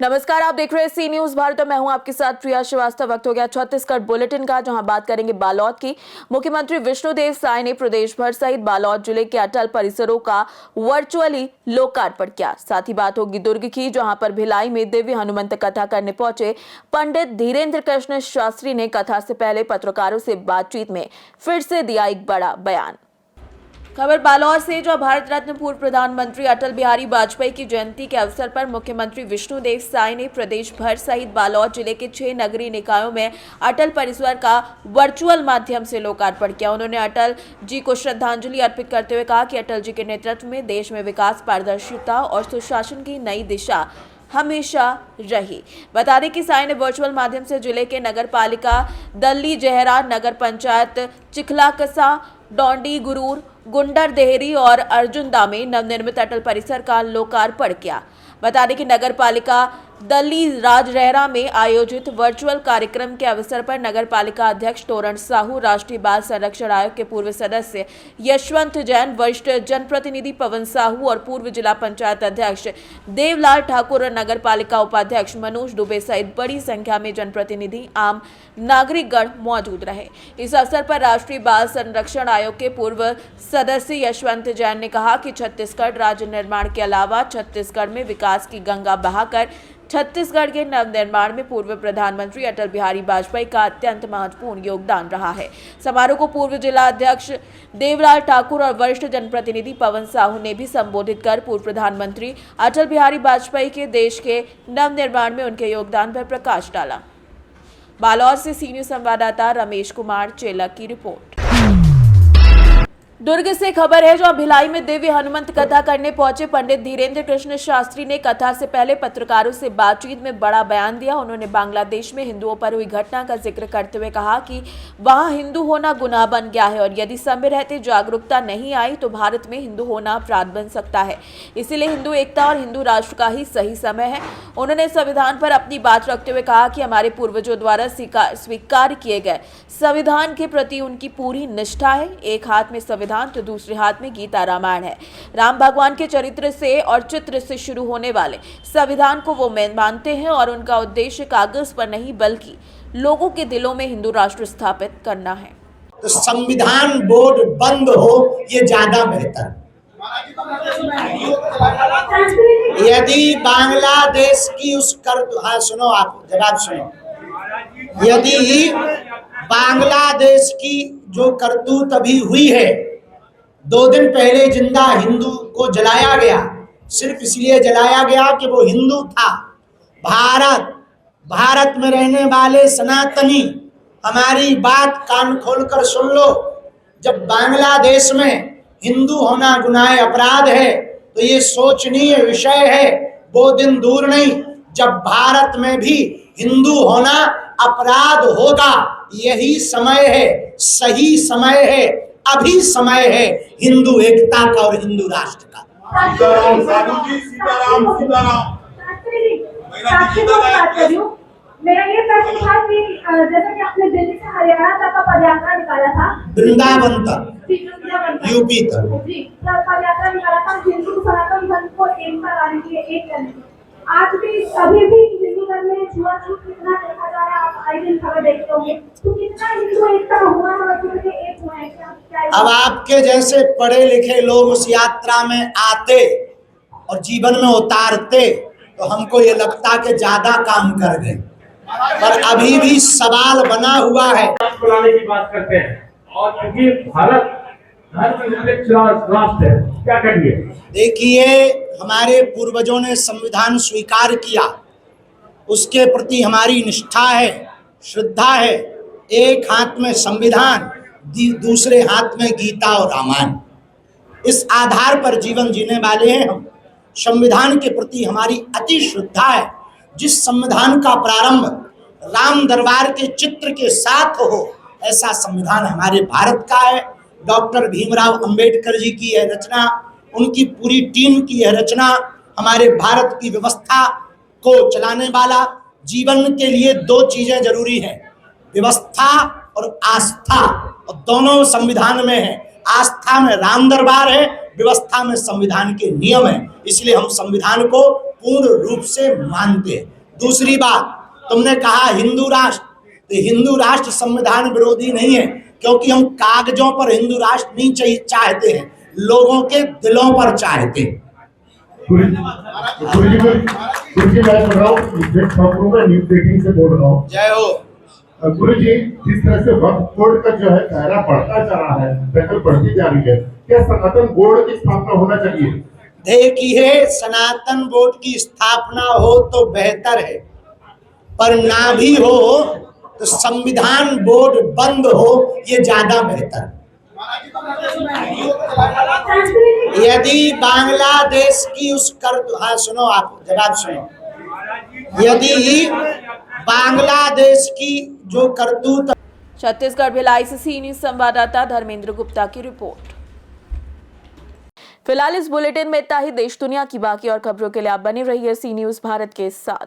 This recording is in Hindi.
नमस्कार, आप देख रहे हैं सी न्यूज भारत और मैं हूं आपके साथ प्रिया श्रीवास्तव। वक्त हो गया छत्तीसगढ़ बुलेटिन का, जहां बात करेंगे बालोद की। मुख्यमंत्री विष्णुदेव साय ने प्रदेश भर सहित बालोद जिले के अटल परिसरों का वर्चुअली लोकार्पण किया। साथ ही बात होगी दुर्ग की, जहां पर भिलाई में दिव्य हनुमंत कथा करने पहुंचे पंडित धीरेन्द्र कृष्ण शास्त्री ने कथा से पहले पत्रकारों से बातचीत में फिर से दिया एक बड़ा बयान। खबर बालोद से, जो भारत रत्न पूर्व प्रधानमंत्री अटल बिहारी वाजपेयी की जयंती के अवसर पर मुख्यमंत्री विष्णुदेव साय ने प्रदेश भर सहित बालोद जिले के 6 नगरीय निकायों में अटल परिसर का वर्चुअल माध्यम से लोकार्पण किया। उन्होंने अटल जी को श्रद्धांजलि अर्पित करते हुए कहा कि अटल जी के नेतृत्व में देश में विकास, पारदर्शिता और सुशासन की नई दिशा हमेशा रही। बता दें कि साय ने वर्चुअल माध्यम से जिले के नगर पालिका दल्ली जहरा, नगर पंचायत चिखलाकसा, डोंडी गुरूर, गुंडर देहरी और अर्जुनदा में नवनिर्मित अटल परिसर का लोकार्पण किया। बता दें कि नगर पालिका दल्ली राजरहरा में आयोजित वर्चुअल कार्यक्रम के अवसर पर नगर पालिका अध्यक्ष तोरण साहू, राष्ट्रीय बाल संरक्षण आयोग के पूर्व सदस्य यशवंत जैन, वरिष्ठ जनप्रतिनिधि पवन साहू और पूर्व जिला पंचायत अध्यक्ष देवलाल ठाकुर और नगर पालिका उपाध्यक्ष मनोज दुबे सहित बड़ी संख्या में जनप्रतिनिधि, आम नागरिकगण मौजूद रहे। इस अवसर पर राष्ट्रीय बाल संरक्षण आयोग के पूर्व सदस्य यशवंत जैन ने कहा कि छत्तीसगढ़ राज्य निर्माण के अलावा छत्तीसगढ़ में विकास की गंगा बहाकर छत्तीसगढ़ के नवनिर्माण में पूर्व प्रधानमंत्री अटल बिहारी वाजपेयी का अत्यंत महत्वपूर्ण योगदान रहा है। समारोह को पूर्व जिला अध्यक्ष देवलाल ठाकुर और वरिष्ठ जनप्रतिनिधि पवन साहू ने भी संबोधित कर पूर्व प्रधानमंत्री अटल बिहारी वाजपेयी के देश के नवनिर्माण में उनके योगदान पर प्रकाश डाला। बालोद से सी न्यूज संवाददाता रमेश कुमार चेला की रिपोर्ट। दुर्ग से खबर है, जो भिलाई में दिव्य हनुमंत कथा करने पहुंचे पंडित धीरेन्द्र कृष्ण शास्त्री ने कथा से पहले पत्रकारों से बातचीत में बड़ा बयान दिया। उन्होंने बांग्लादेश में हिंदुओं पर हुई घटना का जिक्र करते हुए कहा कि वहां हिंदू होना गुनाह बन गया है और यदि समय रहते जागरूकता नहीं आई तो भारत में हिंदू होना अपराध बन सकता है। इसीलिए हिंदू एकता और हिंदू राष्ट्र का ही सही समय है। उन्होंने संविधान पर अपनी बात रखते हुए कहा कि हमारे पूर्वजों द्वारा स्वीकार किए गए संविधान के प्रति उनकी पूरी निष्ठा है। एक हाथ में संविधान तो दूसरे हाथ में गीता रामायण है। राम भगवान के चरित्र से और चित्र से शुरू होने वाले संविधान को वो मानते हैं और उनका उद्देश्य कागज पर नहीं बल्कि लोगों के दिलों में हिंदू राष्ट्र स्थापित करना है। तो संविधान बोर्ड बंद हो, ये ज्यादा बेहतर। यदि बांग्लादेश की सुनो, आप जवाब सुनो। यदि बांग्लादेश की जो करतूत अभी हुई है, 2 दिन पहले जिंदा हिंदू को जलाया गया, सिर्फ इसलिए जलाया गया कि वो हिंदू था। भारत में रहने वाले सनातनी, हमारी बात कान खोलकर सुन लो। जब बांग्लादेश में हिंदू होना गुनाह अपराध है तो ये सोचनीय विषय है, वो दिन दूर नहीं जब भारत में भी हिंदू होना अपराध होगा। यही समय है, सही समय है, अभी समय है हिंदू एकता का और हिंदू राष्ट्र का। मेरा ये प्रश्न था कि जैसे कि आपने दिल्ली से हरियाणा तक का पदयात्रा निकाला था, वृंदावन तक, यूपी तक जी, पदयात्रा निकाला था हिंदू सनातन धर्म को एकता लाने के लिए, एक करने के लिए। आज भी अभी भी हिंदू धर्म में छुआछूत कितना देखा जा रहा है, आप आए दिन खबर देखते होंगे, तो कितना हिंदू एकता हुआ है और एक हुआ है क्या? अब आपके जैसे पढ़े लिखे लोग उस यात्रा में आते और जीवन में उतारते तो हमको ये लगता कि ज्यादा काम कर गए, पर अभी भी सवाल बना हुआ है। बनाने की बात करते हैं और क्योंकि भारत धर्मनिरपेक्ष राष्ट्र है, क्या करिए? देखिए, हमारे पूर्वजों ने संविधान स्वीकार किया, उसके प्रति हमारी निष्ठा है, श्रद्धा है। एक हाथ में संविधान, दूसरे हाथ में गीता और रामायण, इस आधार पर जीवन जीने वाले हैं हम। संविधान के प्रति हमारी अति श्रद्धा है। जिस संविधान का प्रारंभ राम दरबार के चित्र के साथ हो, ऐसा संविधान हमारे भारत का है। डॉक्टर भीमराव अंबेडकर जी की यह रचना, उनकी पूरी टीम की यह रचना हमारे भारत की व्यवस्था को चलाने वाला। जीवन के लिए 2 चीजें जरूरी हैं, व्यवस्था और आस्था, और दोनों संविधान में है। आस्था में राम दरबार है, व्यवस्था में संविधान के नियम है, इसलिए हम संविधान को पूर्ण रूप से मानते हैं। दूसरी बात, तुमने कहा हिंदू राष्ट्र, तो हिंदू राष्ट्र संविधान विरोधी नहीं है, क्योंकि हम कागजों पर हिंदू राष्ट्र नहीं चाहते हैं, लोगों के दिलों पर चाहते हैं। गुरुजी मैं बोल रहा हूँ, न्यूज़ 18 से बोल रहा हूँ। जय हो। गुरुजी, जिस तरह से वक्फ बोर्ड का जो है दायरा बढ़ता जा रहा है, दखल बढ़ती जा रही है, क्या सनातन बोर्ड की स्थापना होना चाहिए? देखिए, सनातन बोर्ड की स्थापना हो तो बेहतर है, पर ना भी हो तो संविधान बोर्ड बंद हो, ये ज्यादा बेहतर। यदि बांग्लादेश की हाँ सुनो, आप जवाब सुनो, यदि बांग्लादेश की जो करतूत। छत्तीसगढ़ भिलाई ICC न्यूज संवाददाता धर्मेंद्र गुप्ता की रिपोर्ट। फिलहाल इस बुलेटिन में इतना ही। देश दुनिया की बाकी और खबरों के लिए आप बने रहिए सी न्यूज भारत के साथ।